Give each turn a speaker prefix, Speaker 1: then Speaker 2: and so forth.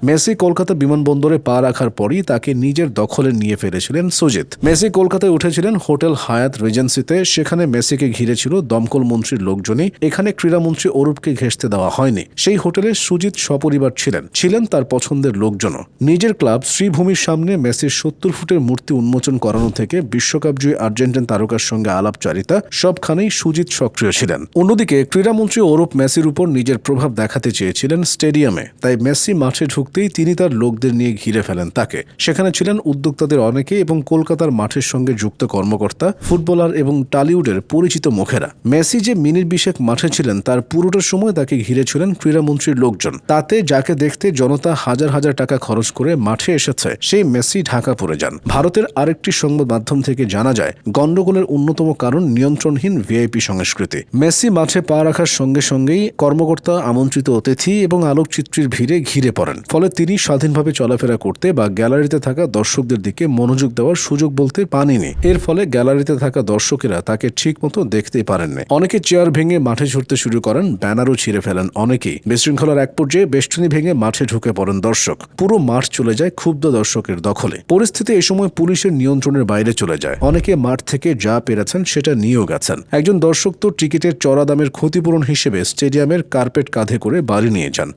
Speaker 1: Messi Kolkata বিমানবন্দরে পা রাখার পরই তাকে নিজের দখলে নিয়ে ফেলেছিলেন সুজিত। মেসি কলকাতায় উঠেছিলেন হোটেল হায়াত রিজেন্সিতে। সেখানে মেসিকে ঘিরে ছিল দমকল মন্ত্রীর লোকজনই। এখানে ক্রীড়ামন্ত্রী অরূপকে ঘেঁষতে দেওয়া হয়নি। সেই হোটেলে সুজিত সপরিবার ছিলেন তার পছন্দের লোকজনও। নিজের ক্লাব শ্রীভূমির সামনে মেসির 70 ফুটের মূর্তি উন্মোচন করানো থেকে বিশ্বকাপজয়ী আর্জেন্টিন তারকার সঙ্গে আলাপচারিতা, সবখানেই সুজিত সক্রিয় ছিলেন। অন্যদিকে ক্রীড়ামন্ত্রী অরূপ মেসির উপর নিজের প্রভাব দেখাতে চেয়েছিলেন স্টেডিয়ামে। তাই মেসি মাঠে ঢুকতেই তিনি তার লোকদের নিয়ে ঘিরে ফেলেন তাকে। সেখানে ছিলেন উদ্যোক্তাদের অনেকে এবং কলকাতার মাঠের সঙ্গে যুক্ত কর্মকর্তা, ফুটবলার এবং টলিউডের পরিচিত মুখেরা। মেসি যে মিনিট 20 মাঠে ছিলেন তার পুরোটা সময় তাকে ঘিরে ছিলেন ক্রীড়ামন্ত্রীর লোকজন। তাতে যাকে দেখতে জনতা হাজার হাজার টাকা খরচ করে মাঠে এসেছে, সেই মেসি ঢাকা পড়ে যান। ভারতের আরেকটি সংবাদ মাধ্যম থেকে জানা যায়, গন্ডগোলের অন্যতম কারণ নিয়ন্ত্রণহীন ভিআইপি সংস্কৃতি। মেসি মাঠে পা রাখার সঙ্গে সঙ্গেই কর্মকর্তা, আমন্ত্রিত অতিথি এবং আলোকচিত্রীর ভিড়ে ঘিরে পড়েন। ফলে তিনি স্বাধীনভাবে চলাফেরা করতে বা গ্যালারিতে থাকা দর্শকদের দিকে মনোযোগ দেওয়ার সুযোগ বলতে পাননি। এর ফলে গ্যালারিতে থাকা দর্শকেরা তাকে ঠিকমতো দেখতেই পারেননি। অনেকে চেয়ার ভেঙে মাঠে ছুটতে শুরু করেন, ব্যানারও ছিঁড়ে ফেলেন অনেকেই। বিশৃঙ্খলার এক পর্যায়ে বেষ্টনী ভেঙে মাঠে ঢুকে পড়েন দর্শক। পুরো মাঠ চলে যায় ক্ষুব্ধ দর্শকের দখলে। পরিস্থিতি এই সময় পুলিশের নিয়ন্ত্রণের বাইরে চলে যায়। অনেকে মাঠ থেকে যা পেরেছেন সেটা নিয়েও গেছেন। একজন দর্শক তো টিকিটের চড়া দামের ক্ষতিপূরণ হিসেবে স্টেডিয়ামের কার্পেট কাঁধে করে বাড়ি নিয়ে যান।